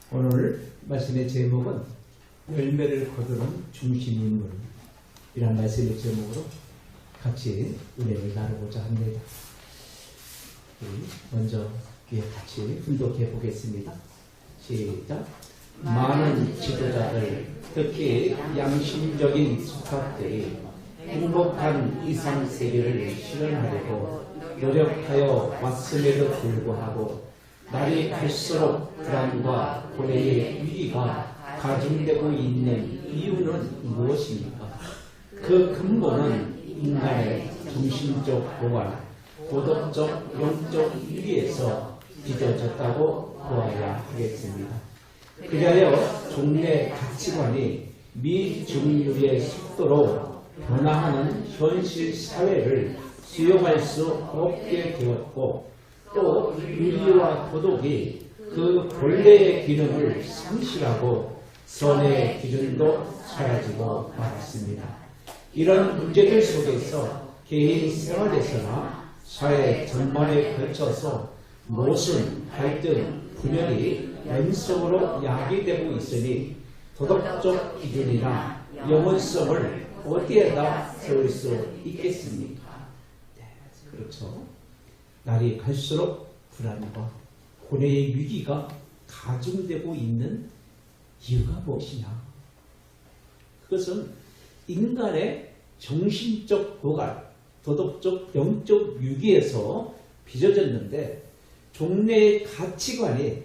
오늘 말씀의 제목은 열매를 거두는 중심인물 이란 말씀의 제목으로 같이 은혜를 나누고자 합니다. 먼저 같이 훈독해 보겠습니다. 시작. 많은 지도자들, 특히 양심적인 숙학들이 행복한 이상세계를 실현하려고 노력하여 왔음에도 불구하고 날이 갈수록 불안과 고뇌의 위기가 가중되고 있는 이유는 무엇입니까? 그 근본은 인간의 정신적 고갈, 도덕적, 영적 위기에서 빚어졌다고 보아야 하겠습니다. 그리하여 종래 가치관이 미중률의 속도로 변화하는 현실 사회를 수용할 수 없게 되었고 또 윤리와 도덕이 그 본래의 기능을 상실하고 선의 기준도 사라지고 말았습니다. 이런 문제들 속에서 개인 생활에서나 사회 전반에 걸쳐서 모순, 갈등, 분열이 연속으로 야기되고 있으니 도덕적 기준이나 영원성을 어디에다 세울 수 있겠습니까? 네, 그렇죠. 날이 갈수록 불안과 고뇌의 위기가 가중되고 있는 이유가 무엇이냐? 그것은 인간의 정신적 고갈, 도덕적, 영적 위기에서 빚어졌는데 종래의 가치관이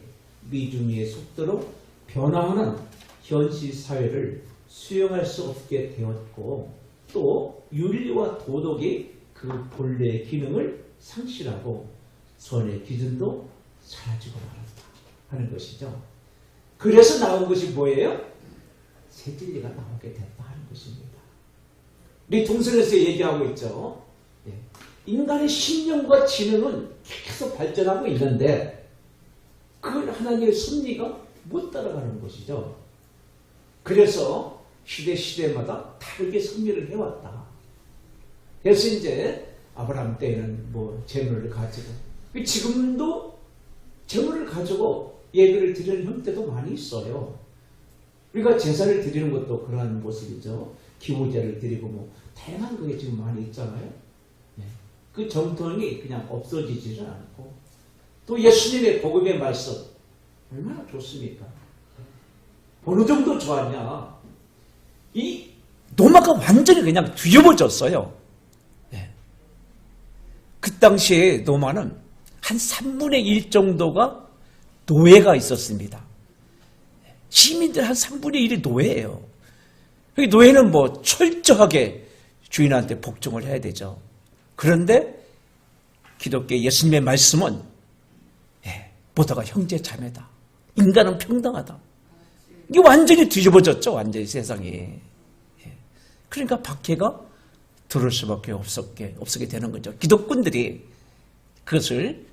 미중의 속도로 변화하는 현실 사회를 수용할 수 없게 되었고 또 윤리와 도덕이 그 본래의 기능을 상실하고 선의 기준도 사라지고 말았다 하는 것이죠. 그래서 나온 것이 뭐예요? 새 진리가 나오게 됐다 하는 것입니다. 우리 동서에서 얘기하고 있죠. 인간의 신념과 지능은 계속 발전하고 있는데 그걸 하나님의 섭리가 못 따라가는 것이죠. 그래서 시대마다 다르게 섭리를 해왔다. 그래서 이제 아브라함 때에는 재물을 가지고 지금도 재물을 가지고 예배를 드리는 형태도 많이 있어요. 우리가 제사를 드리는 것도 그러한 모습이죠. 기호제를 드리고 다양한 그게 지금 많이 있잖아요. 그 정통이 그냥 없어지지는 않고 또 예수님의 복음의 말씀 얼마나 좋습니까? 어느 정도 좋았냐? 이 노마가 완전히 그냥 뒤집어졌어요. 그 당시에 노마는 한 3분의 1 정도가 노예가 있었습니다. 시민들 한 3분의 1이 노예예요. 노예는 철저하게 주인한테 복종을 해야 되죠. 그런데 기독교 예수님의 말씀은 모두가 형제 자매다. 인간은 평등하다. 이게 완전히 뒤집어졌죠. 완전히 세상이. 그러니까 박해가 들을 수밖에 없게 되는 거죠. 기독군들이 그것을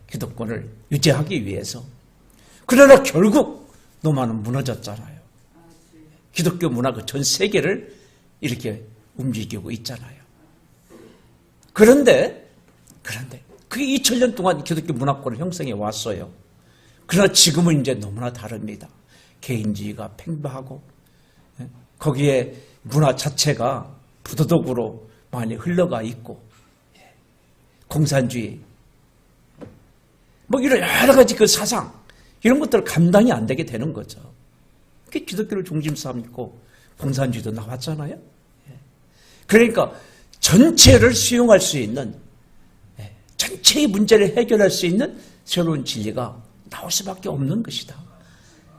기독권을 유지하기 위해서. 그러나 결국 노마는 무너졌잖아요. 기독교 문화가 전 세계를 이렇게 움직이고 있잖아요. 그런데 그게 2000년 동안 기독교 문화권을 형성해 왔어요. 그러나 지금은 이제 너무나 다릅니다. 개인주의가 팽배하고 거기에 문화 자체가 부도덕으로 많이 흘러가 있고 공산주의 이런 여러 가지 그 사상 이런 것들 감당이 안 되게 되는 거죠. 그게 기독교를 중심 삼고 공산주의도 나왔잖아요. 그러니까 전체를 수용할 수 있는 전체의 문제를 해결할 수 있는 새로운 진리가 나올 수밖에 없는 것이다.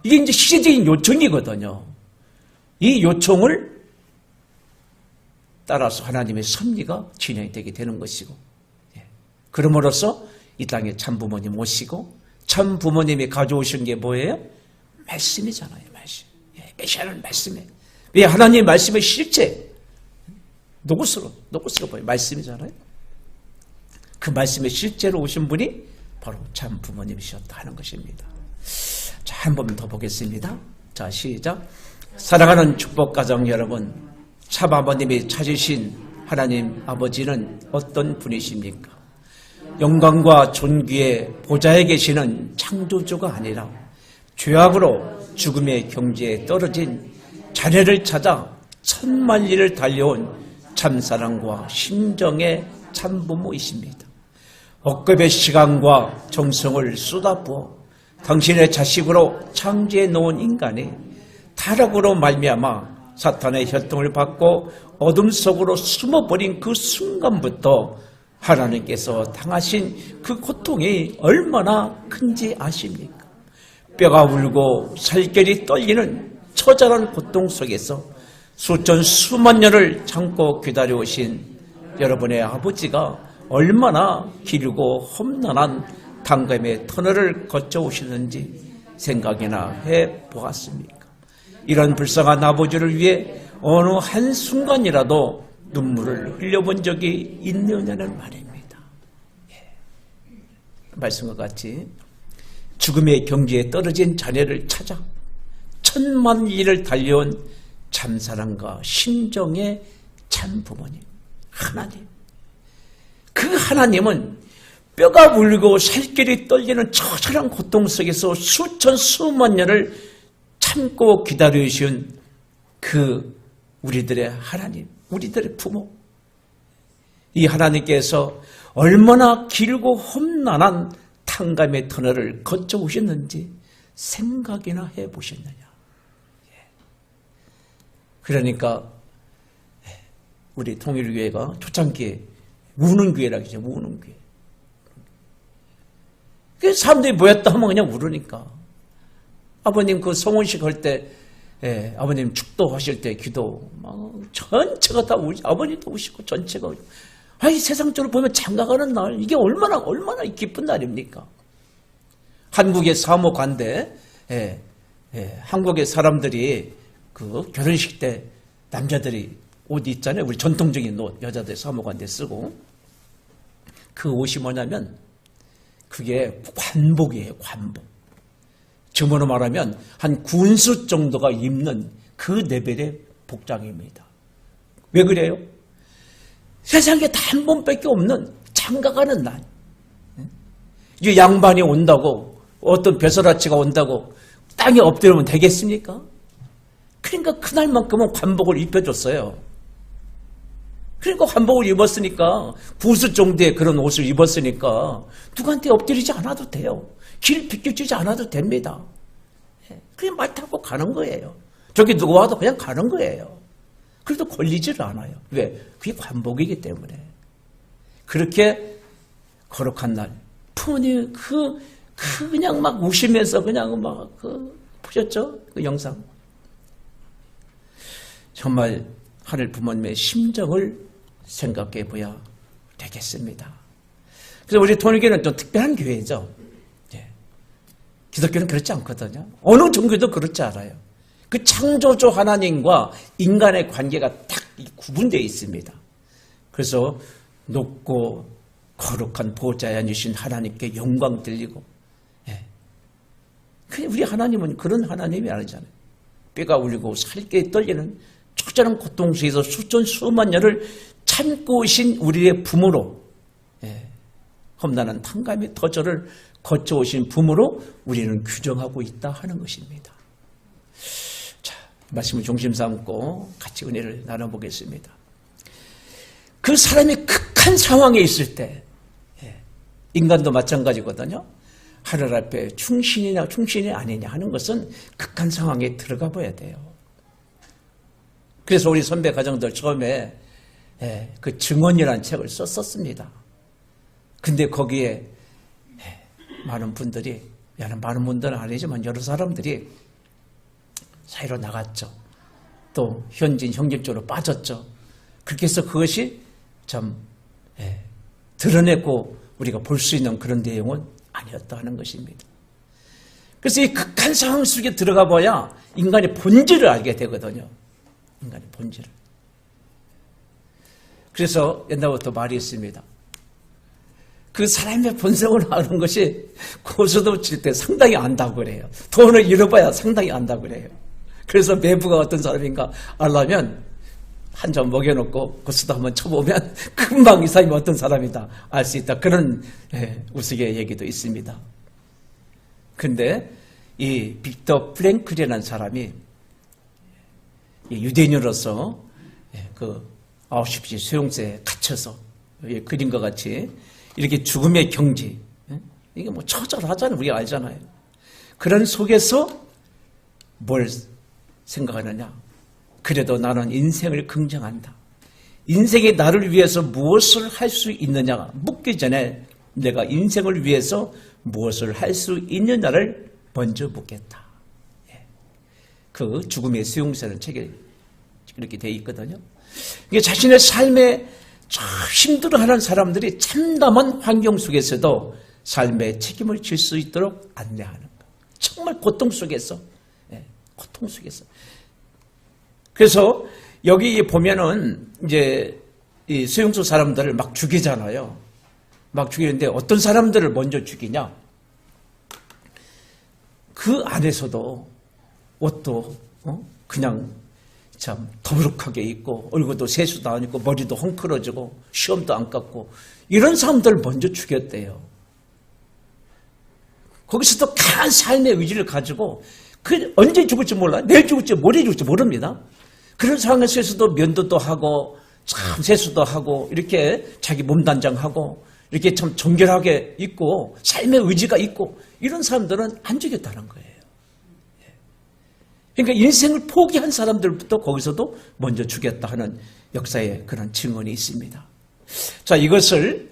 이게 이제 시대적인 요청이거든요. 이 요청을 따라서 하나님의 섭리가 진행이 되게 되는 것이고 그럼으로써 이 땅에 참부모님 모시고 참부모님이 가져오신 게 뭐예요? 말씀이잖아요. 말씀. 메시아는 말씀이에요. 왜 하나님의 말씀의 실제 노고스로 보여요. 말씀이잖아요. 그 말씀의 실제로 오신 분이 바로 참부모님이셨다 하는 것입니다. 자, 한 번 더 보겠습니다. 자, 시작. 사랑하는 축복가정 여러분, 참아버님이 찾으신 하나님 아버지는 어떤 분이십니까? 영광과 존귀의 보좌에 계시는 창조주가 아니라 죄악으로 죽음의 경지에 떨어진 자녀를 찾아 천만리를 달려온 참사랑과 심정의 참부모이십니다. 억겁의 시간과 정성을 쏟아부어 당신의 자식으로 창조해 놓은 인간이 타락으로 말미암아 사탄의 혈통을 받고 어둠 속으로 숨어버린 그 순간부터 하나님께서 당하신 그 고통이 얼마나 큰지 아십니까? 뼈가 울고 살결이 떨리는 처절한 고통 속에서 수천 수만 년을 참고 기다려오신 여러분의 아버지가 얼마나 길고 험난한 단감의 터널을 거쳐오시는지 생각이나 해보았습니까? 이런 불쌍한 아버지를 위해 어느 한순간이라도 눈물을 흘려본 적이 있느냐는 말입니다. 말씀과 같이 죽음의 경지에 떨어진 자녀를 찾아 천만 리를 달려온 참사랑과 심정의 참부모님 하나님, 그 하나님은 뼈가 울고 살결이 떨리는 처절한 고통 속에서 수천 수만 년을 참고 기다려주신 그 우리들의 하나님, 우리들의 부모, 이 하나님께서 얼마나 길고 험난한 탕감의 터널을 거쳐오셨는지 생각이나 해보셨느냐. 그러니까 우리 통일교회가 초창기에 우는 교회라고 하죠. 우는 교회. 그 사람들이 모였다 하면 그냥 울으니까. 아버님 그 성혼식 할 때, 아버님 축도하실 때 기도, 막 전체가 다 우시, 아버님도 우시고 전체가 우시고. 아니, 세상적으로 보면 장가가는 날, 이게 얼마나 기쁜 날입니까? 한국의 사모관대, 한국의 사람들이 그 결혼식 때 남자들이 옷 있잖아요. 우리 전통적인 옷, 여자들 사모관대 쓰고. 그 옷이 뭐냐면, 그게 관복이에요, 관복. 지금으로 말하면 한 군수 정도가 입는 그 레벨의 복장입니다. 왜 그래요? 세상에 단 한 번밖에 없는 장가가는 날. 이 양반이 온다고, 어떤 벼슬아치가 온다고 땅에 엎드리면 되겠습니까? 그러니까 그날만큼은 관복을 입혀줬어요. 그러니까 관복을 입었으니까, 구수 정도의 그런 옷을 입었으니까 누구한테 엎드리지 않아도 돼요. 길 비켜주지 않아도 됩니다. 그냥 말 타고 가는 거예요. 저기 누구 와도 그냥 가는 거예요. 그래도 걸리지를 않아요. 왜? 그게 관복이기 때문에. 그렇게 거룩한 날, 부모님 그냥 막 우시면서 그냥 막 보셨죠? 그 영상. 정말 하늘 부모님의 심정을 생각해 봐야 되겠습니다. 그래서 우리 통일교회는 또 특별한 교회죠. 기독교는 그렇지 않거든요. 어느 종교도 그렇지 않아요. 그 창조주 하나님과 인간의 관계가 딱 구분되어 있습니다. 그래서 높고 거룩한 보좌에 앉으신 하나님께 영광 들리고, 우리 하나님은 그런 하나님이 아니잖아요. 뼈가 울리고 살게 떨리는 처절한 고통 속에서 수천 수만 년을 참고 오신 우리의 부모로, 험난한 탕감의 터절을 거쳐오신 부모로 우리는 규정하고 있다 하는 것입니다. 자, 말씀을 중심 삼고 같이 은혜를 나눠보겠습니다. 그 사람이 극한 상황에 있을 때, 인간도 마찬가지거든요. 하늘 앞에 충신이냐 충신이 아니냐 하는 것은 극한 상황에 들어가 봐야 돼요. 그래서 우리 선배 가정들 처음에 그 증언이라는 책을 썼습니다. 근데 거기에 많은 분들은 아니지만 여러 사람들이 사이로 나갔죠. 또 현진 형집적으로 빠졌죠. 그렇게 해서 그것이 참 드러내고 우리가 볼 수 있는 그런 내용은 아니었다 하는 것입니다. 그래서 이 극한 상황 속에 들어가 봐야 인간의 본질을 알게 되거든요. 인간의 본질을. 그래서 옛날부터 말이 있습니다. 그 사람의 본성을 아는 것이 고수도 칠 때 상당히 안다고 그래요. 돈을 잃어봐야 상당히 안다고 그래요. 그래서 매부가 어떤 사람인가 알려면 한 점 먹여놓고 고수도 한번 쳐보면 금방 이 사람이 어떤 사람이다 알 수 있다. 그런 우스개 얘기도 있습니다. 근데 이 빅터 프랭클이라는 사람이 유대인으로서 그 아우슈비츠 수용소에 갇혀서 그림과 같이 이렇게 죽음의 경지, 이게 뭐 처절하잖아요. 우리가 알잖아요. 그런 속에서 뭘 생각하느냐? 그래도 나는 인생을 긍정한다. 인생이 나를 위해서 무엇을 할 수 있느냐 묻기 전에 내가 인생을 위해서 무엇을 할 수 있느냐를 먼저 묻겠다. 그 죽음의 수용소라는 책에 그렇게 되어 있거든요. 이게 자신의 삶에 힘들어하는 사람들이 참담한 환경 속에서도 삶의 책임을 질 수 있도록 안내하는 것. 정말 고통 속에서, 고통 속에서. 그래서 여기 보면은 이제 이 수용소 사람들을 막 죽이잖아요. 막 죽이는데 어떤 사람들을 먼저 죽이냐? 그 안에서도 옷도 그냥 참 더부룩하게 입고 얼굴도 세수도 안 입고 머리도 헝클어지고 시험도 안 깎고 이런 사람들을 먼저 죽였대요. 거기서도 강한 삶의 의지를 가지고 그 언제 죽을지 몰라요. 내일 죽을지 모레 죽을지 모릅니다. 그런 상황에서도 면도도 하고 참 세수도 하고 이렇게 자기 몸단장하고 이렇게 참 정결하게 있고 삶의 의지가 있고 이런 사람들은 안 죽였다는 거예요. 그러니까 인생을 포기한 사람들부터 거기서도 먼저 죽였다 하는 역사의 그런 증언이 있습니다. 자, 이것을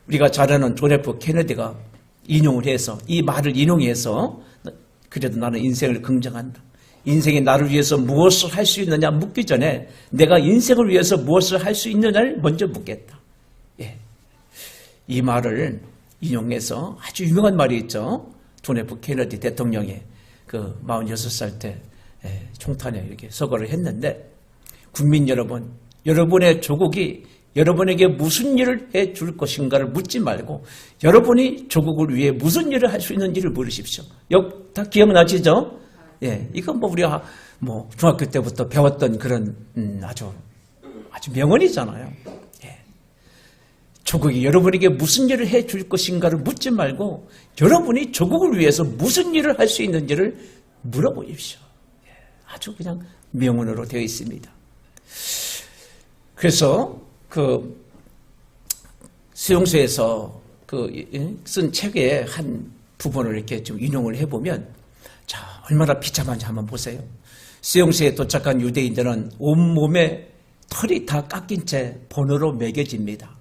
우리가 잘 아는 존 F 케네디가 인용을 해서 이 말을 인용해서 그래도 나는 인생을 긍정한다. 인생이 나를 위해서 무엇을 할 수 있느냐 묻기 전에 내가 인생을 위해서 무엇을 할 수 있느냐를 먼저 묻겠다. 이 말을 인용해서 아주 유명한 말이 있죠. 존 F 케네디 대통령의 그 46살 때 총탄에 이렇게 서거를 했는데 국민 여러분, 여러분의 조국이 여러분에게 무슨 일을 해줄 것인가를 묻지 말고 여러분이 조국을 위해 무슨 일을 할 수 있는지를 물으십시오. 다 기억나시죠? 이건 뭐 우리가 뭐 중학교 때부터 배웠던 그런 아주 명언이잖아요. 조국이 여러분에게 무슨 일을 해줄 것인가를 묻지 말고 여러분이 조국을 위해서 무슨 일을 할 수 있는지를 물어보십시오. 아주 그냥 명언으로 되어 있습니다. 그래서 그 수용소에서 쓴 책의 한 부분을 이렇게 좀 인용을 해보면 자, 얼마나 비참한지 한번 보세요. 수용소에 도착한 유대인들은 온몸에 털이 다 깎인 채 번호로 매겨집니다.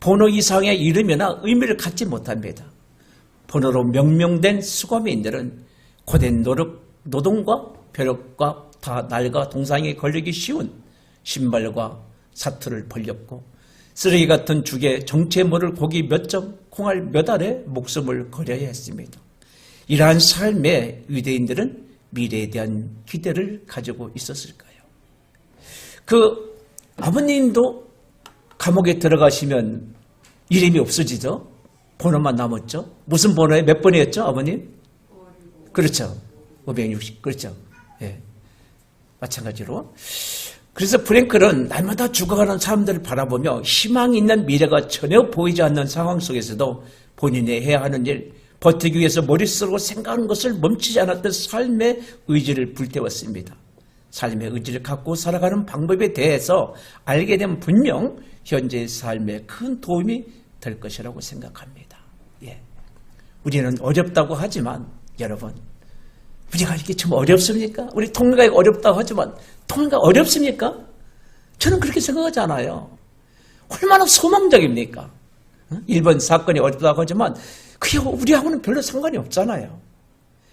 번호 이상의 이름이나 의미를 갖지 못합니다. 번호로 명명된 수거민들은 고된 노동과 벼락과 다 날과 동상에 걸리기 쉬운 신발과 사투를 벌렸고 쓰레기 같은 죽에 정체 모를 고기 몇 점, 콩알 몇 알에 목숨을 걸어야 했습니다. 이러한 삶에 유대인들은 미래에 대한 기대를 가지고 있었을까요? 그 아버님도 감옥에 들어가시면 이름이 없어지죠? 번호만 남았죠? 무슨 번호에 몇 번이었죠, 아버님? 그렇죠. 560, 그렇죠. 마찬가지로. 그래서 프랭클은 날마다 죽어가는 사람들을 바라보며 희망이 있는 미래가 전혀 보이지 않는 상황 속에서도 본인이 해야 하는 일, 버티기 위해서 머릿속으로 생각하는 것을 멈추지 않았던 삶의 의지를 불태웠습니다. 삶의 의지를 갖고 살아가는 방법에 대해서 알게 되면 분명 현재의 삶에 큰 도움이 될 것이라고 생각합니다. 우리는 어렵다고 하지만 여러분, 우리가 이렇게 좀 어렵습니까? 우리 통일가가 어렵다고 하지만 통일가 어렵습니까? 저는 그렇게 생각하지 않아요. 얼마나 소망적입니까? 일본 사건이 어렵다고 하지만 그게 우리하고는 별로 상관이 없잖아요.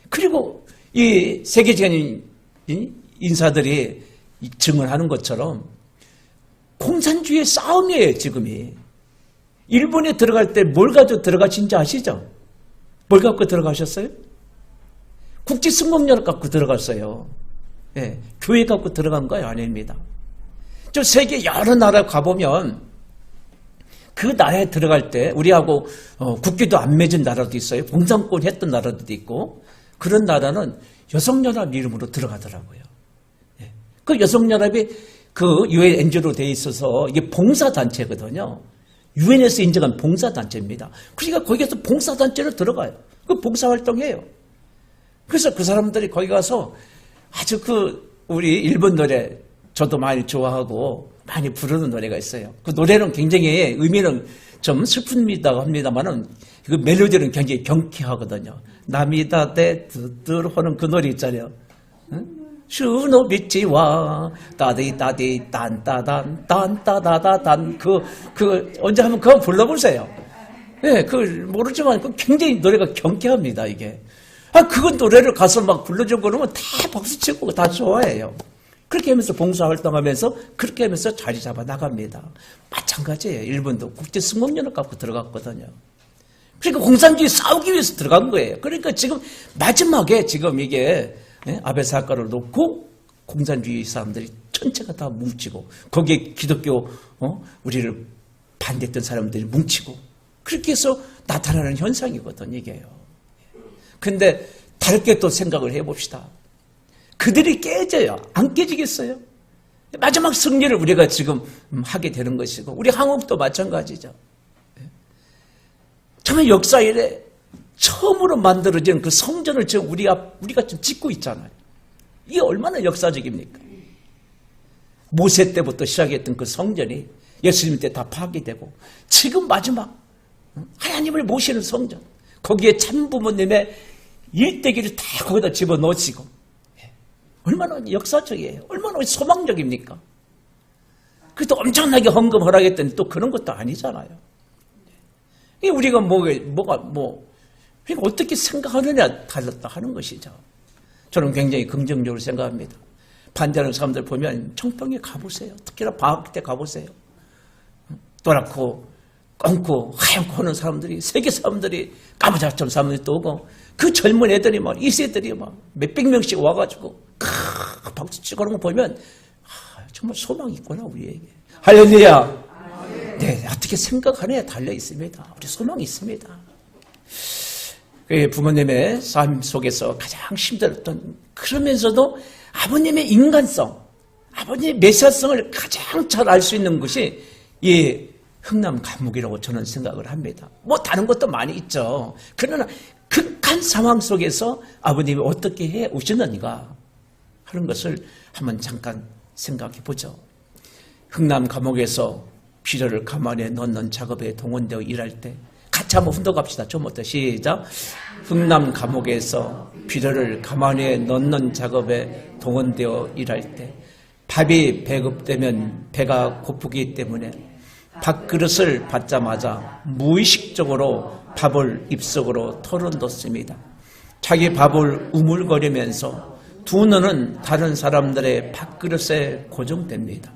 그리고 이 세계적인 인사들이 증언하는 것처럼 공산주의의 싸움이에요, 지금이. 일본에 들어갈 때 뭘 가지고 들어가신지 아시죠? 뭘 갖고 들어가셨어요? 국지승공연을 갖고 들어갔어요. 교회 갖고 들어간 거예요? 아닙니다. 저 세계 여러 나라 가보면 그 나라에 들어갈 때 우리하고 국기도 안 맺은 나라도 있어요. 공산권 했던 나라도 있고 그런 나라는 여성연합 이름으로 들어가더라고요. 그 여성연합이 그 유엔 NGO로 돼 있어서 이게 봉사단체거든요. 유엔에서 인정한 봉사단체입니다. 그러니까 거기에서 봉사단체로 들어가요. 그 봉사활동해요. 그래서 그 사람들이 거기 가서 아주 우리 일본 노래 저도 많이 좋아하고 많이 부르는 노래가 있어요. 그 노래는 굉장히 의미는 좀 슬픕니다 합니다만은 그 멜로디는 굉장히 경쾌하거든요. 나미다데 드들 하는 그 노래 있잖아요. 슈노비치와 따디따디 딴따단 딴따다다단 언제 한번 그거 불러보세요. 예, 모르지만 굉장히 노래가 경쾌합니다, 이게. 그건 노래를 가서 막 불러주고 그러면 다 박수치고 다 좋아해요. 그렇게 하면서 봉사활동하면서 그렇게 하면서 자리 잡아 나갑니다. 마찬가지예요. 일본도 국제승무원연합 갖고 들어갔거든요. 그러니까 공산주의 싸우기 위해서 들어간 거예요. 그러니까 지금 마지막에 지금 이게 아베 사건을 놓고 공산주의 사람들이 전체가 다 뭉치고 거기에 기독교 우리를 반대했던 사람들이 뭉치고 그렇게 해서 나타나는 현상이거든요. 이게요. 근데 다르게 또 생각을 해봅시다. 그들이 깨져요. 안 깨지겠어요? 마지막 승리를 우리가 지금 하게 되는 것이고 우리 한국도 마찬가지죠. 정말 역사 이래 처음으로 만들어진 그 성전을 지금 우리가 지금 짓고 있잖아요. 이게 얼마나 역사적입니까? 모세 때부터 시작했던 그 성전이 예수님 때 다 파괴되고 지금 마지막 하나님을 모시는 성전 거기에 참부모님의 일대기를 다 거기다 집어넣으시고 얼마나 역사적이에요. 얼마나 소망적입니까? 그것도 엄청나게 헌금하라겠더니 또 그런 것도 아니잖아요. 우리가 그러니까 어떻게 생각하느냐 달랐다 하는 것이죠. 저는 굉장히 긍정적으로 생각합니다. 반대하는 사람들 보면 청평에 가보세요. 특히나 방학 때 가보세요. 또랗고 검고 하얗고 하는 사람들이 세계 사람들이 까무잡잡한 사람들이 또 오고 그 젊은 애들이 막 2세들이 막 몇백 명씩 와가지고 박수치고 그런 거 보면 정말 소망이 있구나 우리에게. 할렐루야. 네, 어떻게 생각하느냐에 달려 있습니다. 우리 소망이 있습니다. 부모님의 삶 속에서 가장 힘들었던 그러면서도 아버님의 인간성, 아버님의 메시아성을 가장 잘 알 수 있는 것이 이 흥남 감옥이라고 저는 생각을 합니다. 다른 것도 많이 있죠. 그러나 극한 상황 속에서 아버님이 어떻게 해 오셨는가 하는 것을 한번 잠깐 생각해 보죠. 흥남 감옥에서 비료를 가만히 넣는 작업에 동원되어 일할 때 같이 한번 훈독합시다. 처음부터 시작. 흥남 감옥에서 비료를 가만히 넣는 작업에 동원되어 일할 때 밥이 배급되면 배가 고프기 때문에 밥그릇을 받자마자 무의식적으로 밥을 입속으로 털어넣습니다. 자기 밥을 우물거리면서 두 눈은 다른 사람들의 밥그릇에 고정됩니다.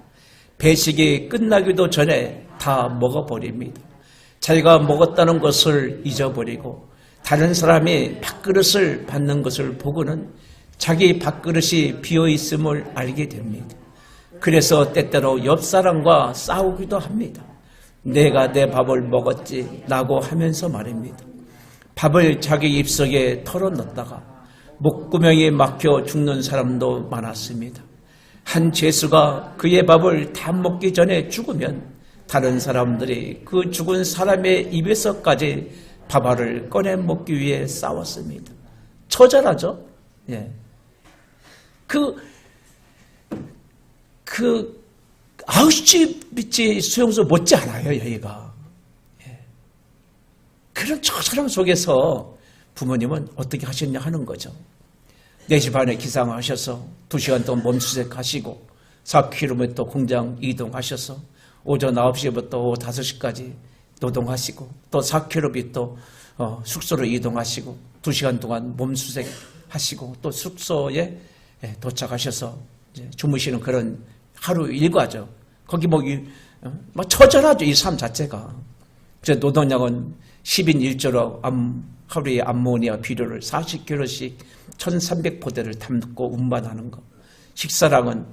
배식이 끝나기도 전에 다 먹어버립니다. 자기가 먹었다는 것을 잊어버리고 다른 사람이 밥그릇을 받는 것을 보고는 자기 밥그릇이 비어있음을 알게 됩니다. 그래서 때때로 옆 사람과 싸우기도 합니다. 내가 내 밥을 먹었지 라고 하면서 말입니다. 밥을 자기 입속에 털어넣다가 목구멍이 막혀 죽는 사람도 많았습니다. 한 죄수가 그의 밥을 다 먹기 전에 죽으면 다른 사람들이 그 죽은 사람의 입에서까지 밥알을 꺼내 먹기 위해 싸웠습니다. 처절하죠? 예. 아우슈비츠 수용소 못지 않아요, 여기가. 예. 그런 처절함 속에서 부모님은 어떻게 하셨냐 하는 거죠. 4시 반에 기상하셔서 2시간 동안 몸수색하시고 4km 공장 이동하셔서 오전 9시부터 오후 5시까지 노동하시고 또 4km 숙소로 이동하시고 2시간 동안 몸수색하시고 또 숙소에 도착하셔서 이제 주무시는 그런 하루 일과죠. 거기 처절하죠. 이 삶 자체가. 그래서 노동량은 10인 1조로 하루에 암모니아 비료를 40kg씩 1300포대를 담고 운반하는 거. 식사량은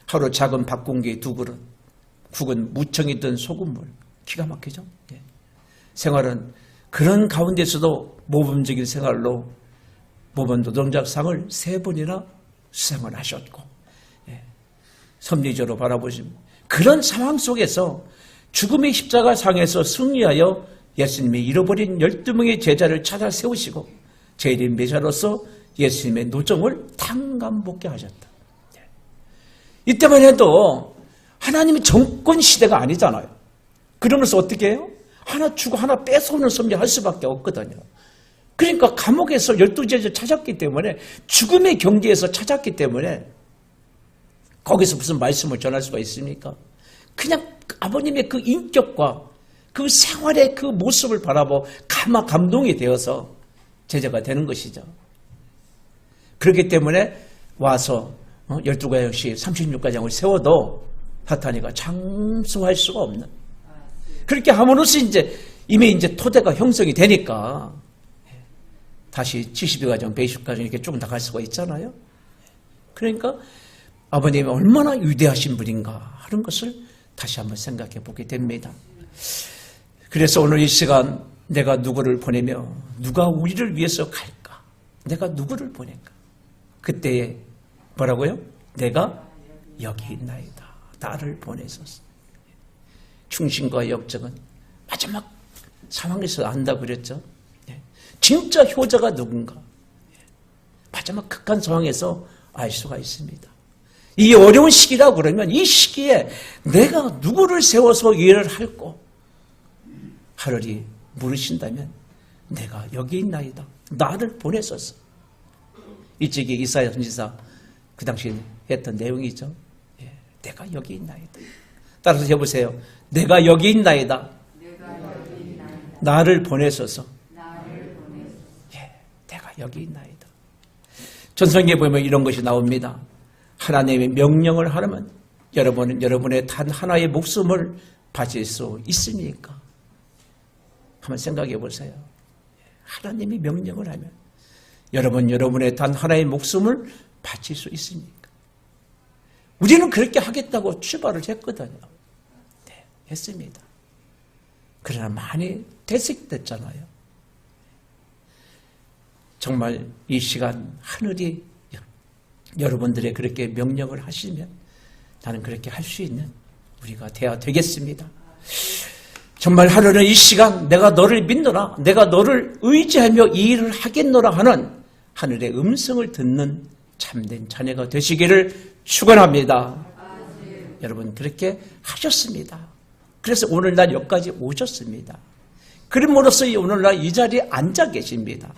하루 작은 밥 공기 2그릇, 국은 무청이든 소금물. 기가 막히죠. 예. 생활은 그런 가운데서도 모범적인 생활로 모범 노동자상을 3번이나 수상을 하셨고, 예. 섭리적으로 바라보시면 그런 상황 속에서 죽음의 십자가 상에서 승리하여 예수님이 잃어버린 12명의 제자를 찾아 세우시고 제일인 메시아로서 예수님의 노정을 탕감복게 하셨다. 이때만 해도 하나님이 정권 시대가 아니잖아요. 그러면서 어떻게 해요? 하나 주고 하나 뺏어오는 섭리할 수밖에 없거든요. 그러니까 감옥에서 12제자 찾았기 때문에, 죽음의 경지에서 찾았기 때문에 거기서 무슨 말씀을 전할 수가 있습니까? 그냥 아버님의 그 인격과 그 생활의 그 모습을 바라보고 감동이 되어서 제자가 되는 것이죠. 그렇기 때문에 와서 12가정씩 36가정을 세워도 사탄이가 장수할 수가 없는, 그렇게 함으로써 이미 토대가 형성이 되니까 다시 72가정, 120가정 이렇게 쭉 나갈 수가 있잖아요. 그러니까 아버님이 얼마나 위대하신 분인가 하는 것을 다시 한번 생각해 보게 됩니다. 그래서 오늘 이 시간 내가 누구를 보내며 누가 우리를 위해서 갈까? 내가 누구를 보낼까? 그때에 뭐라고요? 내가 여기 있나이다. 나를 보내소서. 충신과 역정은 마지막 상황에서 안다고 그랬죠. 진짜 효자가 누군가? 마지막 극한 상황에서 알 수가 있습니다. 이 어려운 시기라고 그러면 이 시기에 내가 누구를 세워서 일을 할꼬? 하늘이 물으신다면 내가 여기 있나이다. 나를 보내소서. 일찍이 이사야 선지자 그 당시 했던 내용이죠. 내가 여기 있나이다. 따라서 해보세요. 내가 여기 있나이다. 나를 보내소서. 내가 여기 있나이다. 전성기에 보면 이런 것이 나옵니다. 하나님의 명령을 하려면 여러분은 여러분의 단 하나의 목숨을 바칠 수 있습니까? 한번 생각해 보세요. 하나님이 명령을 하면 여러분의 단 하나의 목숨을 바칠 수 있습니까? 우리는 그렇게 하겠다고 출발을 했거든요. 네, 했습니다. 그러나 많이 퇴색됐잖아요. 정말 이 시간 하늘이 여러분들의 그렇게 명령을 하시면 나는 그렇게 할 수 있는 우리가 되어야 되겠습니다. 정말 하늘은 이 시간 내가 너를 믿노라, 내가 너를 의지하며 이 일을 하겠노라 하는 하늘의 음성을 듣는 참된 자녀가 되시기를 축원합니다. 여러분 그렇게 하셨습니다. 그래서 오늘날 여기까지 오셨습니다. 그럼으로써 오늘날 이 자리에 앉아 계십니다.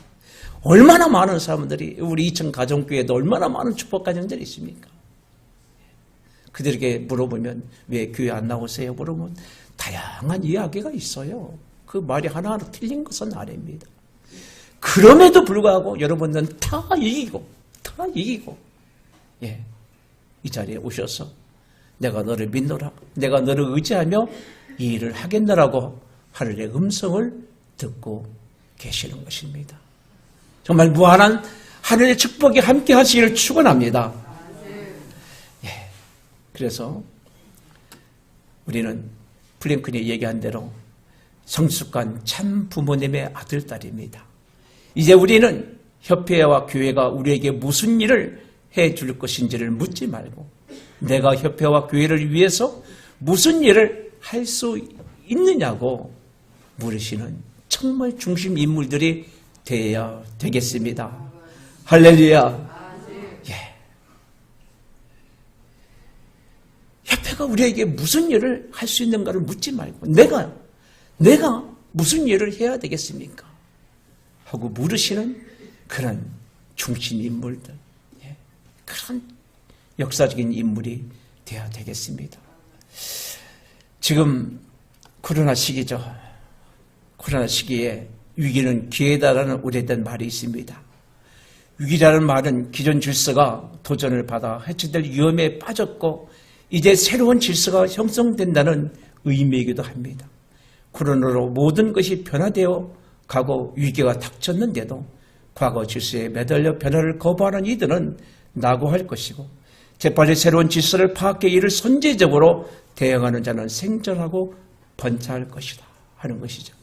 얼마나 많은 사람들이 우리 이천 가정교회에도 얼마나 많은 축복 가정들이 있습니까? 그들에게 물어보면 왜 교회 안 나오세요? 물어보면 다양한 이야기가 있어요. 그 말이 하나하나 틀린 것은 아닙니다. 그럼에도 불구하고 여러분들은 다 이기고 이 자리에 오셔서 내가 너를 믿노라, 내가 너를 의지하며 이 일을 하겠노라고 하늘의 음성을 듣고 계시는 것입니다. 정말 무한한 하늘의 축복이 함께 하시기를 축원합니다. 그래서 우리는 플랭크니 얘기한 대로 성숙한 참 부모님의 아들, 딸입니다. 이제 우리는 협회와 교회가 우리에게 무슨 일을 해줄 것인지를 묻지 말고 내가 협회와 교회를 위해서 무슨 일을 할 수 있느냐고 물으시는 정말 중심 인물들이 되어야 되겠습니다. 할렐루야. 협회가 우리에게 무슨 일을 할 수 있는가를 묻지 말고 내가 무슨 일을 해야 되겠습니까? 하고 물으시는 그런 중심 인물들, 그런 역사적인 인물이 되어야 되겠습니다. 지금 코로나 시기죠. 코로나 시기에 위기는 기회다라는 오래된 말이 있습니다. 위기라는 말은 기존 질서가 도전을 받아 해체될 위험에 빠졌고 이제 새로운 질서가 형성된다는 의미이기도 합니다. 코로나로 모든 것이 변화되어 가고 위기가 닥쳤는데도 과거 질서에 매달려 변화를 거부하는 이들은 낙오할 것이고 재빨리 새로운 질서를 파악해 이를 선제적으로 대응하는 자는 생존하고 번창할 것이다 하는 것이죠.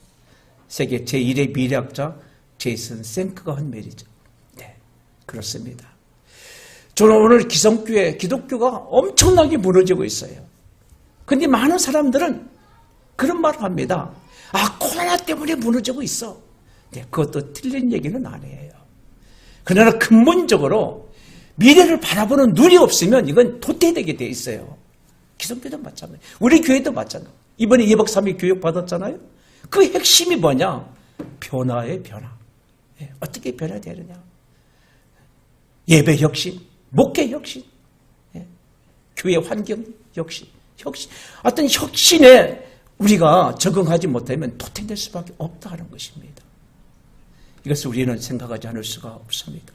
세계 제1의 미래학자 제이슨 생크가 한 말이죠. 네, 그렇습니다. 저는 오늘 기성교회, 기독교가 엄청나게 무너지고 있어요. 그런데 많은 사람들은 그런 말을 합니다. 코로나 때문에 무너지고 있어. 네, 그것도 틀린 얘기는 아니에요. 그러나 근본적으로 미래를 바라보는 눈이 없으면 이건 도태되게 돼 있어요. 기성교도 마찬가지. 우리 교회도 마찬가지. 이번에 2박 3일 교육 받았잖아요. 그 핵심이 뭐냐? 변화의 변화. 어떻게 변화되느냐? 예배 혁신, 목회 혁신, 교회 환경 혁신. 어떤 혁신에 우리가 적응하지 못하면 도태될 수밖에 없다는 것입니다. 이것을 우리는 생각하지 않을 수가 없습니다.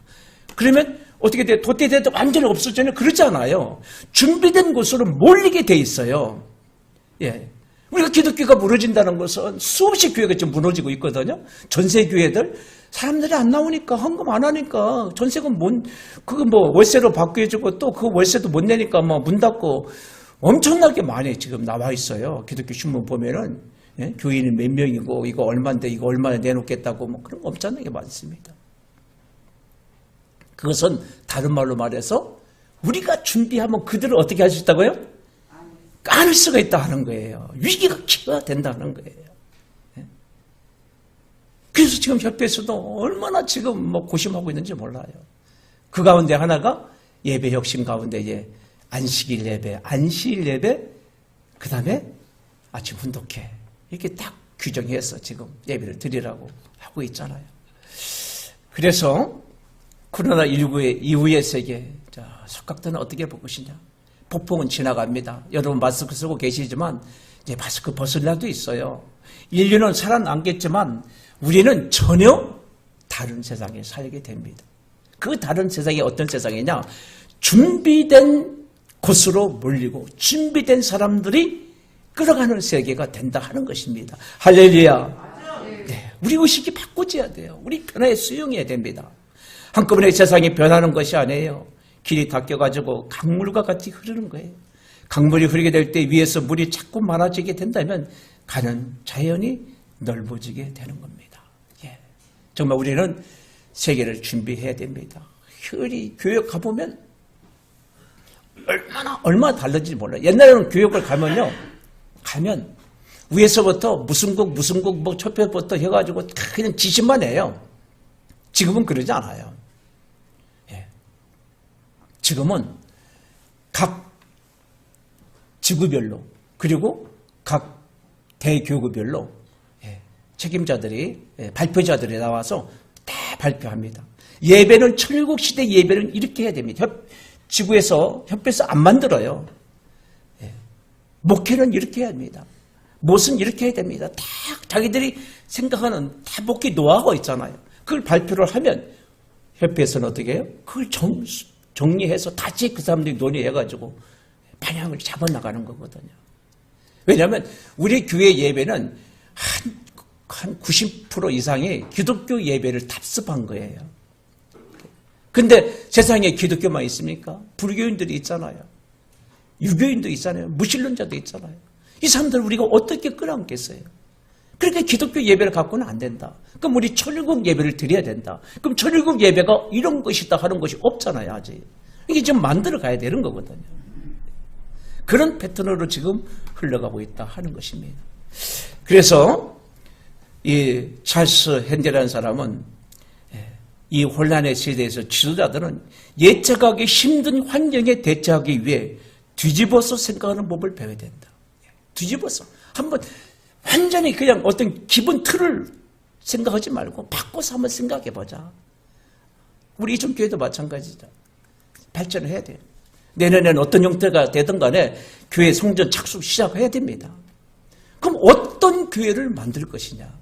그러면 어떻게 돼? 도태돼도 완전히 없어지는 그러잖아요. 준비된 곳으로 몰리게 돼 있어요. 예. 우리가 기독교가 무너진다는 것은 수없이 교회가 지금 무너지고 있거든요. 전세 교회들 사람들이 안 나오니까 헌금 안 하니까 전세금 그거 월세로 바뀌어주고 또 그 월세도 못 내니까 문 닫고 엄청나게 많이 지금 나와 있어요. 기독교 신문 보면은 교인이 몇 명이고 이거 얼마인데 이거 얼마에 내놓겠다고 그런 거 엄청나게 많습니다. 그것은 다른 말로 말해서 우리가 준비하면 그들을 어떻게 할 수 있다고요? 까눌 수가 있다 하는 거예요. 위기가 기가 된다는 거예요. 그래서 지금 협회에서도 얼마나 지금 고심하고 있는지 몰라요. 그 가운데 하나가 예배 혁신 가운데 안식일 예배, 그 다음에 아침 훈독회 이렇게 딱 규정해서 지금 예배를 드리라고 하고 있잖아요. 그래서 코로나19 이후의 세계, 석각도는 어떻게 볼 것이냐? 폭풍은 지나갑니다. 여러분 마스크 쓰고 계시지만 이제 마스크 벗을 날도 있어요. 인류는 살아남겠지만 우리는 전혀 다른 세상에 살게 됩니다. 그 다른 세상이 어떤 세상이냐? 준비된 곳으로 몰리고 준비된 사람들이 끌어가는 세계가 된다 하는 것입니다. 할렐루야. 네, 우리 의식이 바꿔져야 돼요. 우리 변화에 수용해야 됩니다. 한꺼번에 세상이 변하는 것이 아니에요. 길이 닦여가지고 강물과 같이 흐르는 거예요. 강물이 흐르게 될 때 위에서 물이 자꾸 많아지게 된다면 가는 자연이 넓어지게 되는 겁니다. 예. 정말 우리는 세계를 준비해야 됩니다. 우리 교육 가보면 얼마나 다른지 몰라요. 옛날에는 교육을 가면 위에서부터 무슨 곡 첫 편부터 해가지고 그냥 지시만 해요. 지금은 그러지 않아요. 예. 지금은 각 지구별로 그리고 각 대교구별로 책임자들이 발표자들이 나와서 다 발표합니다. 예배는 천국시대 예배는 이렇게 해야 됩니다. 지구에서 협회에서 안 만들어요. 목회는 이렇게 해야 합니다. 못은 이렇게 해야 됩니다. 다 자기들이 생각하는 다 목회 노하우가 있잖아요. 그걸 발표를 하면 협회에서는 어떻게 해요? 그걸 정리해서 다시 그 사람들이 논의해가지고 방향을 잡아나가는 거거든요. 왜냐하면 우리 교회 예배는 한 90% 이상이 기독교 예배를 답습한 거예요. 근데 세상에 기독교만 있습니까? 불교인들이 있잖아요. 유교인도 있잖아요. 무신론자도 있잖아요. 이 사람들을 우리가 어떻게 끌어안겠어요? 그러니까 기독교 예배를 갖고는 안 된다. 그럼 우리 천일국 예배를 드려야 된다. 그럼 천일국 예배가 이런 것이다 하는 것이 없잖아요. 아직. 이게 지금 만들어 가야 되는 거거든요. 그런 패턴으로 지금 흘러가고 있다 하는 것입니다. 그래서 이 찰스 핸델이라는 사람은 이 혼란의 시대에서 지도자들은 예측하기 힘든 환경에 대처하기 위해 뒤집어서 생각하는 법을 배워야 된다. 뒤집어서 한번 완전히 그냥 어떤 기본 틀을 생각하지 말고 바꿔서 한번 생각해보자. 우리 이전교회도 마찬가지죠. 발전을 해야 돼요. 내년에는 어떤 형태가 되든 간에 교회 성전 착수 시작해야 됩니다. 그럼 어떤 교회를 만들 것이냐?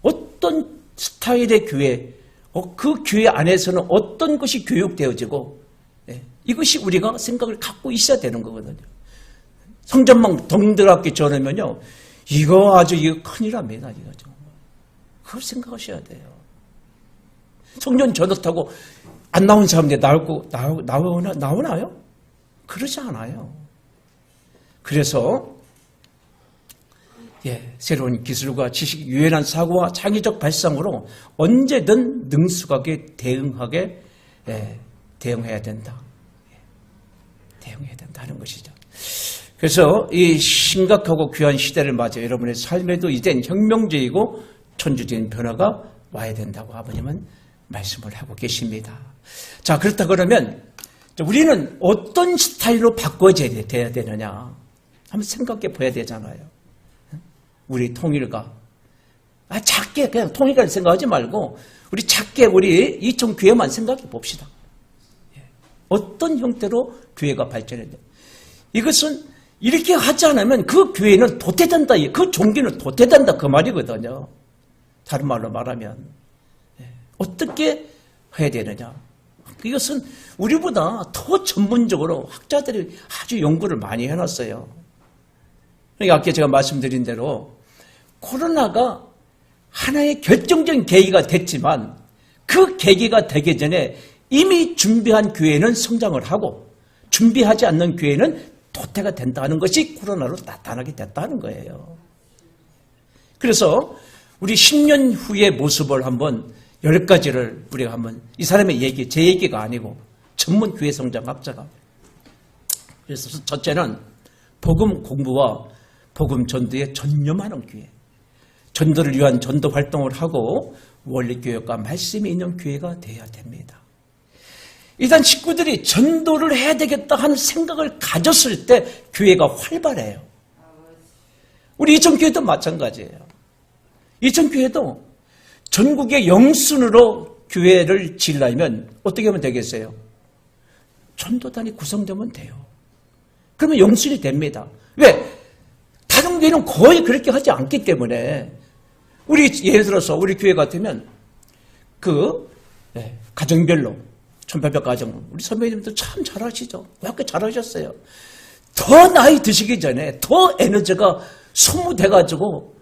어떤 스타일의 교회, 그 교회 안에서는 어떤 것이 교육되어지고 이것이 우리가 생각을 갖고 있어야 되는 거거든요. 성전만 덩들었기 전에면요. 이거 아주 큰일 납니다. 이거 정말. 그걸 생각하셔야 돼요. 성전 전도타고 안 나온 사람들 나오나요? 그러지 않아요. 그래서 새로운 기술과 지식, 유연한 사고와 창의적 발상으로 언제든 능숙하게 대응해야 된다. 대응해야 된다는 것이죠. 그래서 이 심각하고 귀한 시대를 맞아 여러분의 삶에도 이젠 혁명적이고 천주적인 변화가 와야 된다고 아버님은 말씀을 하고 계십니다. 자, 그렇다 그러면 우리는 어떤 스타일로 바꿔져야 되느냐 한번 생각해 봐야 되잖아요. 우리 통일가 작게 그냥 통일가를 생각하지 말고 우리 작게 우리 이촌교회만 생각해 봅시다. 어떤 형태로 교회가 발전해야 돼? 이것은 이렇게 하지 않으면 그 교회는 도태된다, 그 종교는 도태된다 그 말이거든요. 다른 말로 말하면 어떻게 해야 되느냐? 이것은 우리보다 더 전문적으로 학자들이 아주 연구를 많이 해놨어요. 그러니까 아까 제가 말씀드린 대로 코로나가 하나의 결정적인 계기가 됐지만 그 계기가 되기 전에 이미 준비한 교회는 성장을 하고 준비하지 않는 교회는 도태가 된다는 것이 코로나로 나타나게 됐다는 거예요. 그래서 우리 10년 후의 모습을 한번 10가지를 우리가 한번 이 사람의 얘기, 제 얘기가 아니고 전문 교회 성장학자가 그래서 첫째는 복음 공부와 복음 전도에 전념하는 교회, 전도를 위한 전도 활동을 하고 원리교육과 말씀이 있는 교회가 되어야 됩니다. 일단 식구들이 전도를 해야 되겠다 하는 생각을 가졌을 때 교회가 활발해요. 우리 이천교회도 마찬가지예요. 이천교회도 전국의 영순으로 교회를 지으려면 어떻게 하면 되겠어요? 전도단이 구성되면 돼요. 그러면 영순이 됩니다. 왜? 다른 교회는 거의 그렇게 하지 않기 때문에 우리 예를 들어서 우리 교회 같으면 가정별로 1800 가정 우리 선배님들 참 잘하시죠. 왜 이렇게 잘하셨어요? 더 나이 드시기 전에 더 에너지가 소모돼가지고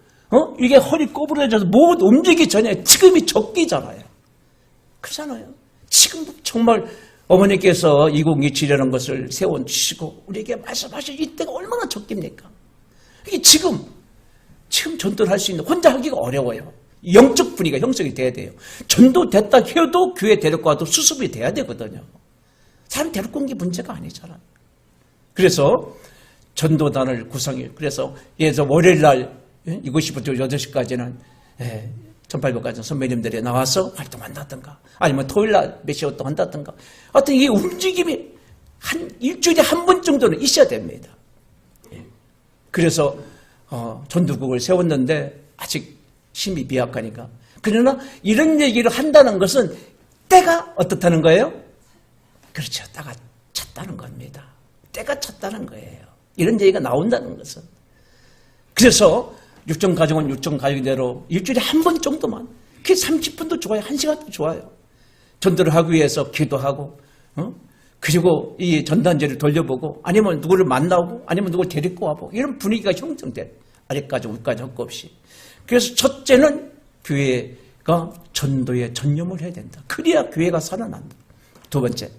이게 허리 꼬부러져서 못 움직이기 전에 지금이 적기잖아요. 그렇잖아요. 지금도 정말 어머니께서 2027이라는 것을 세워주시고 우리에게 말씀하신 이때가 얼마나 적깁니까? 이게 지금 전도를 할 수 있는 혼자 하기가 어려워요. 영적 분위기가 형성이 돼야 돼요. 전도됐다 해도 교회 데리고 와도 수습이 돼야 되거든요. 사람 데리고 온 게 문제가 아니잖아요. 그래서 전도단을 구성해요. 그래서 예를 들어 월요일날 7시부터 8시까지는 1800까지 선배님들이 나와서 활동한다든가 아니면 토요일날 몇 시부터 한다든가 하여튼 이 움직임이 일주일에 한 번 정도는 있어야 됩니다. 그래서 전도국을 세웠는데 아직 힘이 미약하니까. 그러나 이런 얘기를 한다는 것은 때가 어떻다는 거예요? 그렇죠. 때가 찼다는 겁니다. 때가 찼다는 거예요. 이런 얘기가 나온다는 것은. 그래서 육정가정은 육정가정대로 일주일에 한 번 정도만 그게 30분도 좋아요. 1시간도 좋아요. 전도를 하기 위해서 기도하고 그리고 이 전단지를 돌려보고 아니면 누구를 만나고 아니면 누구를 데리고 와보고 이런 분위기가 형성돼. 아래까지 우리까지 할 거 없이. 그래서 첫째는 교회가 전도에 전념을 해야 된다. 그래야 교회가 살아난다. 두 번째,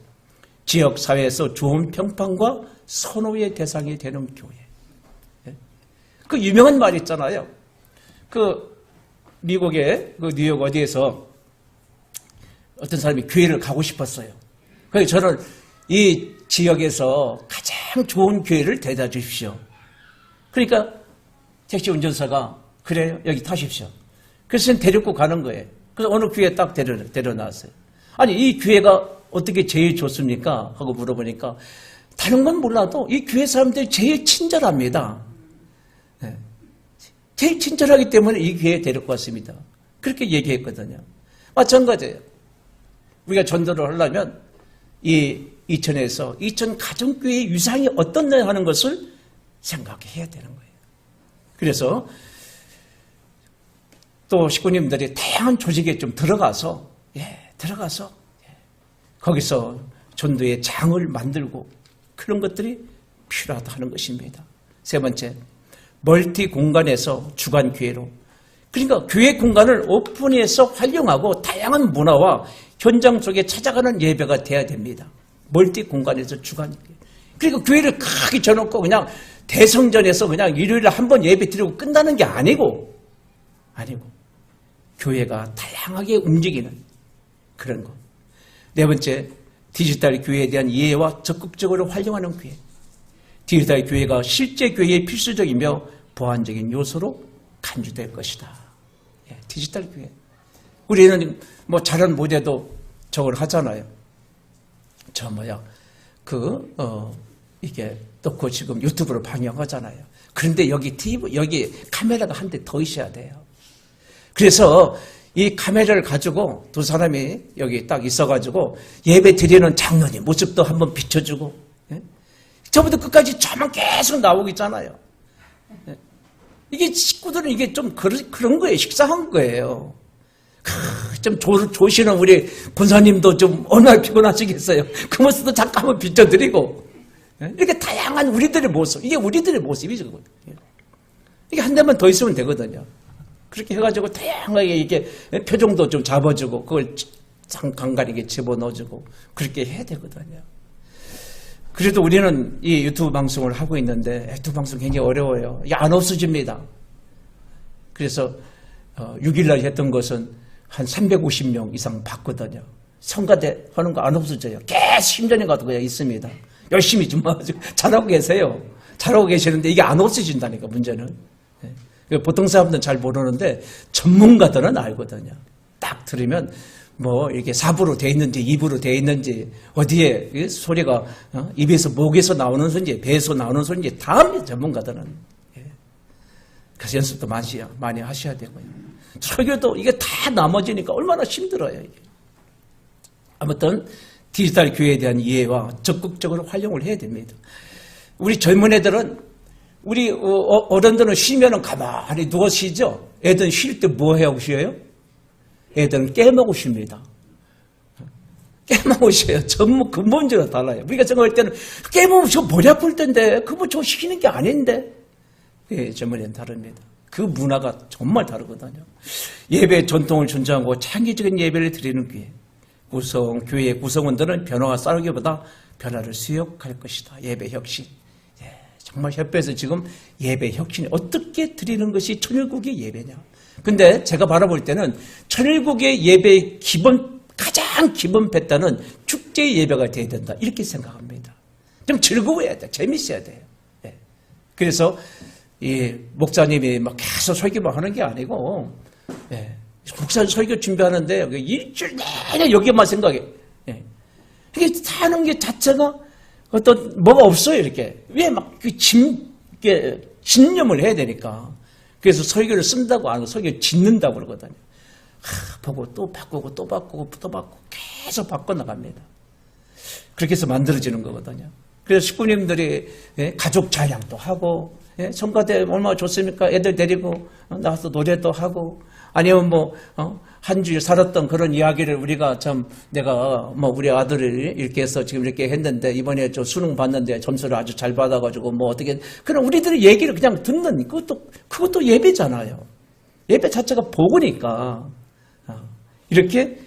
지역사회에서 좋은 평판과 선호의 대상이 되는 교회. 그 유명한 말이 있잖아요. 미국의 뉴욕 어디에서 어떤 사람이 교회를 가고 싶었어요. 그래서 저는 이 지역에서 가장 좋은 교회를 데려다 주십시오. 그러니까 택시 운전사가 그래요? 여기 타십시오. 그래서 데리고 가는 거예요. 그래서 어느 교회에 딱 데려놨어요. 아니 이 교회가 어떻게 제일 좋습니까? 하고 물어보니까 다른 건 몰라도 이 교회 사람들이 제일 친절합니다. 제일 친절하기 때문에 이 교회에 데리고 왔습니다. 그렇게 얘기했거든요. 마찬가지예요. 우리가 전도를 하려면 이 이천에서 이천 가정교회의 유상이 어떻냐 하는 것을 생각해야 되는 거예요. 그래서 또 식구님들이 다양한 조직에 좀 들어가서 거기서 전도의 장을 만들고 그런 것들이 필요하다 하는 것입니다. 세 번째, 멀티 공간에서 주간 교회로. 그러니까 교회 공간을 오픈해서 활용하고 다양한 문화와 현장 속에 찾아가는 예배가 돼야 됩니다. 멀티 공간에서 주간 교회. 그러니까 교회를 크게 쳐놓고 그냥 대성전에서 그냥 일요일에 한 번 예배 드리고 끝나는 게 아니고 교회가 다양하게 움직이는 그런 것. 네 번째, 디지털 교회에 대한 이해와 적극적으로 활용하는 교회. 디지털 교회가 실제 교회의 필수적이며 보완적인 요소로 간주될 것이다. 디지털 교회. 우리는 뭐 잘은 못해도 저걸 하잖아요. 이게 넣고 지금 유튜브로 방영하잖아요. 그런데 여기 여기 카메라가 한 대 더 있어야 돼요. 그래서 이 카메라를 가지고 두 사람이 여기 딱 있어가지고 예배 드리는 장면의 모습도 한번 비춰주고, 예? 저부터 끝까지 저만 계속 나오고 있잖아요. 예? 이게 식구들은 이게 좀 그런 거예요. 식상한 거예요. 좀 조시는 우리 권사님도 좀 얼마나 피곤하시겠어요. 그 모습도 잠깐 한번 비춰드리고, 예? 이렇게 다양한 우리들의 모습, 이게 우리들의 모습이죠. 이게 한 대만 더 있으면 되거든요. 그렇게 해가지고 다양하게 이게 표정도 좀 잡아주고 그걸 간간하게 집어넣어주고 그렇게 해야 되거든요. 그래도 우리는 이 유튜브 방송을 하고 있는데 유튜브 방송 굉장히 어려워요. 이게 안 없어집니다. 그래서 6일날 했던 것은 한 350명 이상 봤거든요. 성가대 하는 거 안 없어져요. 계속 10년이 가도 그냥 있습니다. 열심히 좀 잘하고 계세요. 잘하고 계시는데 이게 안 없어진다니까, 문제는. 보통 사람들은 잘 모르는데 전문가들은 알거든요. 딱 들으면 뭐 이렇게 4부로 돼 있는지 2부로 돼 있는지 어디에 소리가 입에서 목에서 나오는 소리인지 배에서 나오는 소리인지 다 합니다. 전문가들은. 그래서 연습도 많이 하셔야 되고요. 설교도 이게 다 나머지니까 얼마나 힘들어요. 이게. 아무튼 디지털 교회에 대한 이해와 적극적으로 활용을 해야 됩니다. 우리 젊은 애들은 우리 어른들은 쉬면은 가만히 누워 쉬죠. 애들은 쉴 때 뭐 하고 쉬어요? 애들은 게임하고 쉽니다. 게임하고 쉬어요. 전부 근본적으로 달라요. 우리가 생각할 때는 게임하면 저 머리 아플 텐데 그거 저 쉬는 게 아닌데. 예, 젊은이는 다릅니다. 그 문화가 정말 다르거든요. 예배 전통을 존중하고 창의적인 예배를 드리는 교회. 교회의 구성원들은 변화와 싸우기보다 변화를 수용할 것이다. 예배 혁신. 정말 협회에서 지금 예배 혁신이 어떻게 드리는 것이 천일국의 예배냐. 근데 제가 바라볼 때는 천일국의 예배의 가장 기본 배타는 축제 예배가 돼야 된다. 이렇게 생각합니다. 좀 즐거워야 돼. 재밌어야 돼요. 네. 그래서 이 목사님이 막 계속 설교만 하는 게 아니고, 네. 목사님 설교 준비하는데 일주일 내내 여기만 생각해. 네. 이게 사는 게 자체가 어떤 뭐가 없어요. 이렇게 왜 막 진념을 해야 되니까. 그래서 설교를 쓴다고 안 하고 설교를 짓는다고 그러거든요. 보고 또 바꾸고 또 바꾸고 또 바꾸고 계속 바꿔나갑니다. 그렇게 해서 만들어지는 거거든요. 그래서 식구님들이 가족 찬양도 하고, 성가대 얼마나 좋습니까? 애들 데리고 나와서 노래도 하고, 아니면 한 주일 살았던 그런 이야기를 우리가 내가 우리 아들을 이렇게 해서 지금 이렇게 했는데 이번에 저 수능 봤는데 점수를 아주 잘 받아가지고 어떻게, 그럼 우리들의 얘기를 그냥 듣는, 그것도 예배잖아요. 예배 자체가 복으니까. 이렇게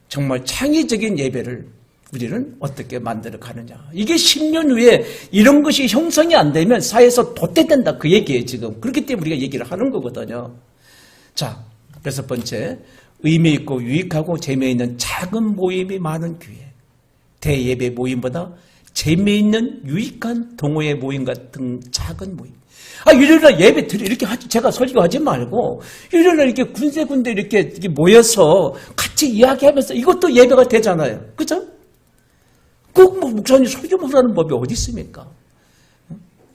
정말 창의적인 예배를 우리는 어떻게 만들어 가느냐. 이게 10년 후에 이런 것이 형성이 안 되면 사회에서 도태된다. 그 얘기예요, 지금. 그렇기 때문에 우리가 얘기를 하는 거거든요. 자, 6번째. 의미 있고 유익하고 재미있는 작은 모임이 많은 교회. 대예배 모임보다 재미있는 유익한 동호회 모임 같은 작은 모임. 일요일날 예배 이렇게 제가 설교하지 말고 일요일날 이렇게 군데군데 이렇게 모여서 같이 이야기하면서 이것도 예배가 되잖아요. 그죠? 꼭 목사님 설교만 하라는 법이 어디 있습니까?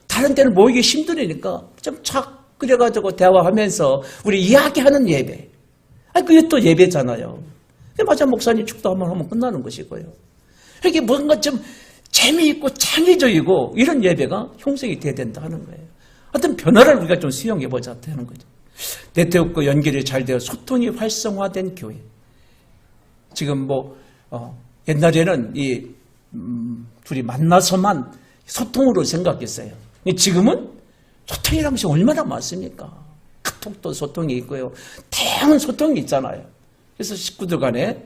다른 때는 모이기 힘드니까 좀 착 그래가지고 대화하면서 우리 이야기하는 예배. 그게 또 예배잖아요. 맞아, 목사님 축도 한번 하면 끝나는 것이고요. 이렇게 뭔가 좀 재미있고 창의적이고 이런 예배가 형성이 돼야 된다 하는 거예요. 어떤 변화를 우리가 좀 수용해보자 하는 거죠. 네트워크 연결이 잘 되어 소통이 활성화된 교회. 지금 옛날에는 둘이 만나서만 소통으로 생각했어요. 지금은 소통이라는 것이 얼마나 많습니까? 카톡도 소통이 있고요. 다양한 소통이 있잖아요. 그래서 식구들 간에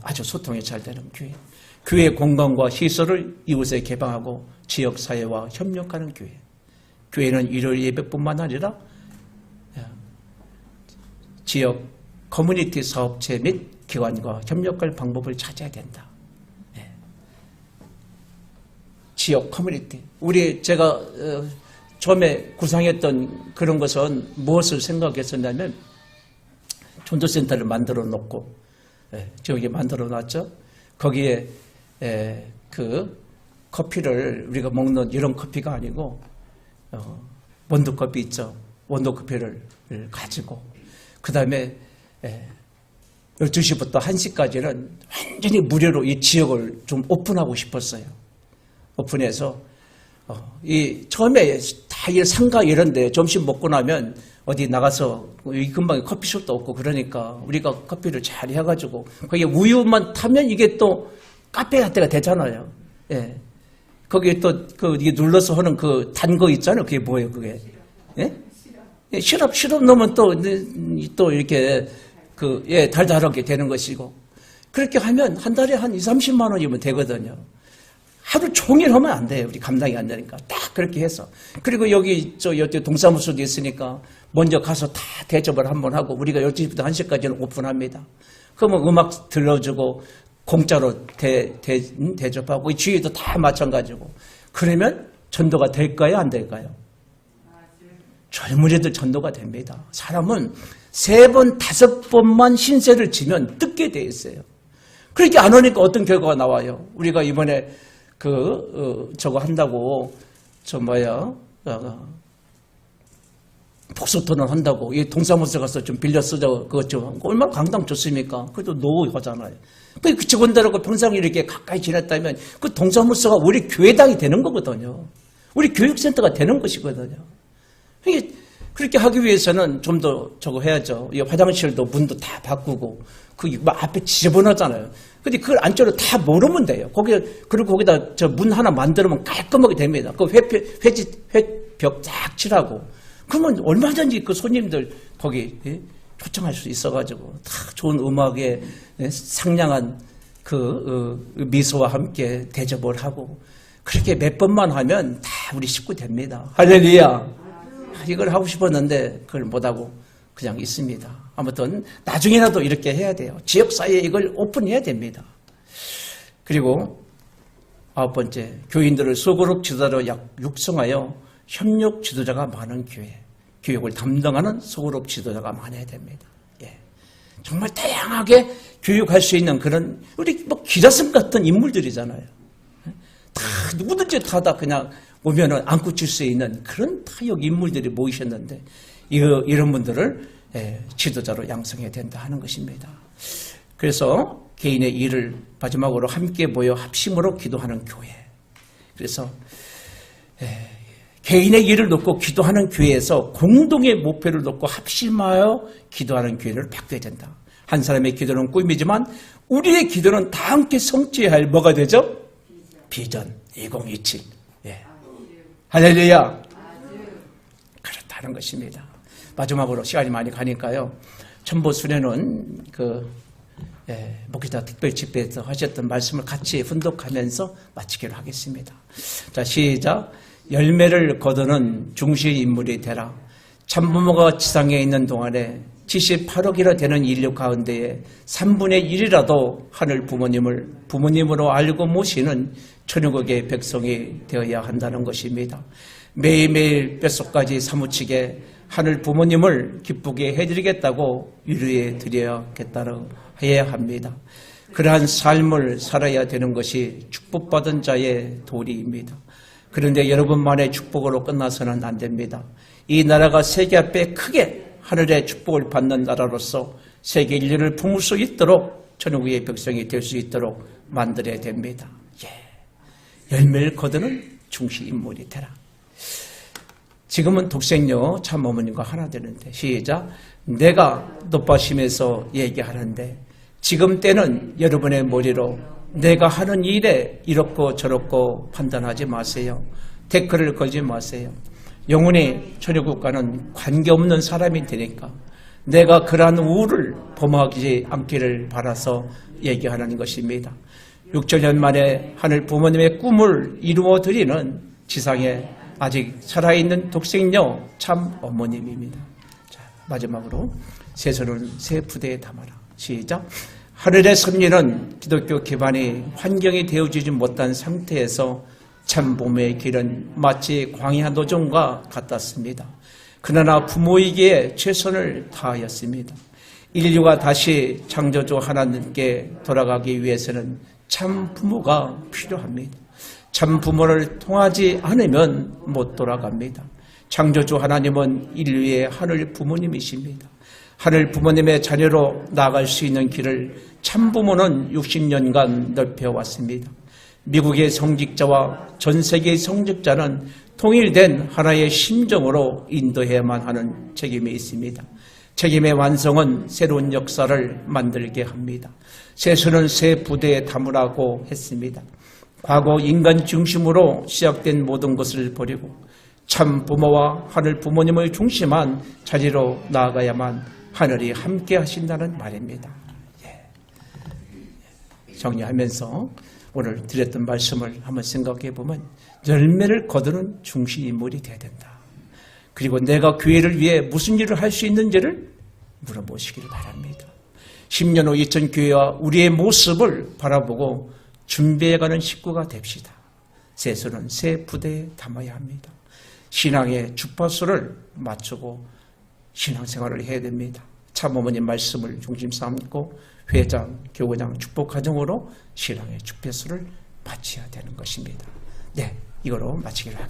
아주 소통이 잘 되는 교회. 교회 공간과 시설을 이웃에 개방하고 지역사회와 협력하는 교회. 교회는 일요일 예배뿐만 아니라 지역 커뮤니티 사업체 및 기관과 협력할 방법을 찾아야 된다. 지역 커뮤니티. 제가 처음에 구상했던 그런 것은 무엇을 생각했었냐면 전도센터를 만들어 놓고, 저기 만들어 놨죠. 거기에 그 커피를 우리가 먹는 이런 커피가 아니고 원두 커피 있죠. 원두 커피를 가지고 그 다음에 12시부터 1시까지는 완전히 무료로 이 지역을 좀 오픈하고 싶었어요. 오픈해서 처음에 다 상가 이런데 점심 먹고 나면 어디 나가서 여기 금방 커피숍도 없고 그러니까 우리가 커피를 잘 해가지고 거기에 우유만 타면 이게 또 카페 같은 데가 되잖아요. 예. 거기에 또 이게 눌러서 하는 그 단 거 있잖아요. 그게 뭐예요, 그게? 예? 예, 시럽 넣으면 또 이렇게 달달하게 되는 것이고. 그렇게 하면 한 달에 한 20-30만 원이면 되거든요. 하루 종일 하면 안 돼요. 우리 감당이 안 되니까. 딱 그렇게 해서. 그리고 여기 동사무소도 있으니까 먼저 가서 다 대접을 한번 하고 우리가 12시부터 1시까지는 오픈합니다. 그러면 음악 들려주고 공짜로 대접하고 이 주위도 다 마찬가지고. 그러면 전도가 될까요? 안 될까요? 젊은이들 전도가 됩니다. 사람은 3번, 5번만 신세를 지면 뜯게 돼 있어요. 그렇게 안 오니까 어떤 결과가 나와요? 우리가 이번에 저거 한다고, 복수토론 한다고, 이 동사무소 가서 좀 빌려 쓰자, 그것 좀, 얼마나 강당 좋습니까? 그래도 노후 하잖아요. 그 직원들하고 평생 이렇게 가까이 지냈다면 그 동사무소가 우리 교회당이 되는 거거든요. 우리 교육센터가 되는 것이거든요. 그렇게 하기 위해서는 좀 더 저거 해야죠. 이 화장실도 문도 다 바꾸고, 앞에 지저분하잖아요. 근데 그걸 안쪽으로 다 모르면 돼요. 그리고 거기다 문 하나 만들면 깔끔하게 됩니다. 그 회벽 쫙 칠하고. 그러면 얼마든지 그 손님들 거기 초청할 수 있어가지고 다 좋은 음악에 상냥한 미소와 함께 대접을 하고 그렇게 몇 번만 하면 다 우리 식구 됩니다. 할렐루야. 이걸 하고 싶었는데 그걸 못하고 그냥 있습니다. 아무튼 나중에라도 이렇게 해야 돼요. 지역사회에 이걸 오픈해야 됩니다. 그리고 9번째, 교인들을 소그룹 지도자로 육성하여 협력 지도자가 많은 교회, 교육을 담당하는 소그룹 지도자가 많아야 됩니다. 예. 정말 다양하게 교육할 수 있는 그런 우리 기자선 같은 인물들이잖아요. 다 누구든지 다 그냥 오면은 안고 칠 수 있는 그런 타역 인물들이 모이셨는데 이런 분들을 지도자로 양성해야 된다 하는 것입니다. 그래서 개인의 일을 마지막으로 함께 모여 합심으로 기도하는 교회. 그래서 개인의 일을 놓고 기도하는 교회에서 공동의 목표를 놓고 합심하여 기도하는 교회를 바꿔야 된다. 한 사람의 기도는 꿈이지만 우리의 기도는 다 함께 성취해야 할 뭐가 되죠? 비전 2027. 예. 할렐루야. 그렇다는 것입니다. 마지막으로 시간이 많이 가니까요. 천보순회는 목회자 특별 집회에서 하셨던 말씀을 같이 훈독하면서 마치기로 하겠습니다. 자, 시작. 열매를 거두는 중시 인물이 되라. 참부모가 지상에 있는 동안에 78억이나 되는 인류 가운데에 3분의 1이라도 하늘 부모님을 부모님으로 알고 모시는 천국의 백성이 되어야 한다는 것입니다. 매일매일 뼛속까지 사무치게 하늘 부모님을 기쁘게 해드리겠다고 위로해 드려야겠다고 해야 합니다. 그러한 삶을 살아야 되는 것이 축복받은 자의 도리입니다. 그런데 여러분만의 축복으로 끝나서는 안 됩니다. 이 나라가 세계 앞에 크게 하늘의 축복을 받는 나라로서 세계 인류를 품을 수 있도록 천국의 백성이 될 수 있도록 만들어야 됩니다. 열매를 거두는 중시 인물이 되라. 지금은 독생녀 참 어머님과 하나 되는데 시작. 내가 높아심에서 얘기하는데 지금 때는 여러분의 머리로 내가 하는 일에 이렇고 저렇고 판단하지 마세요. 댓글을 걸지 마세요. 영원히 천국과는 관계없는 사람이 되니까 내가 그러한 우를 범하지 않기를 바라서 얘기하는 것입니다. 6천년 만에 하늘 부모님의 꿈을 이루어 드리는 지상에 아직 살아있는 독생녀 참 어머님입니다. 자, 마지막으로 새 손은 새 부대에 담아라. 시작. 하늘의 섭리는 기독교 기반이 환경이 되어지지 못한 상태에서 참 봄의 길은 마치 광야 노정과 같았습니다. 그러나 부모이기에 최선을 다하였습니다. 인류가 다시 창조주 하나님께 돌아가기 위해서는 참 부모가 필요합니다. 참 부모를 통하지 않으면 못 돌아갑니다. 창조주 하나님은 인류의 하늘 부모님이십니다. 하늘 부모님의 자녀로 나아갈 수 있는 길을 참 부모는 60년간 넓혀왔습니다. 미국의 성직자와 전 세계의 성직자는 통일된 하나의 심정으로 인도해야만 하는 책임이 있습니다. 책임의 완성은 새로운 역사를 만들게 합니다. 세수는 새 부대에 담으라고 했습니다. 과거 인간 중심으로 시작된 모든 것을 버리고 참 부모와 하늘 부모님의 중심한 자리로 나아가야만 하늘이 함께 하신다는 말입니다. 정리하면서 오늘 드렸던 말씀을 한번 생각해 보면 열매를 거두는 중심인물이 되어야 된다. 그리고 내가 교회를 위해 무슨 일을 할 수 있는지를 물어보시기를 바랍니다. 10년 후 2000교회와 우리의 모습을 바라보고 준비해가는 식구가 됩시다. 세수는 새 부대에 담아야 합니다. 신앙의 주파수를 맞추고 신앙생활을 해야 됩니다. 참어머님 말씀을 중심 삼고 회장, 교구장, 축복가정으로 신앙의 주파수를 맞춰야 되는 것입니다. 네, 이거로 마치기로 하겠습니다.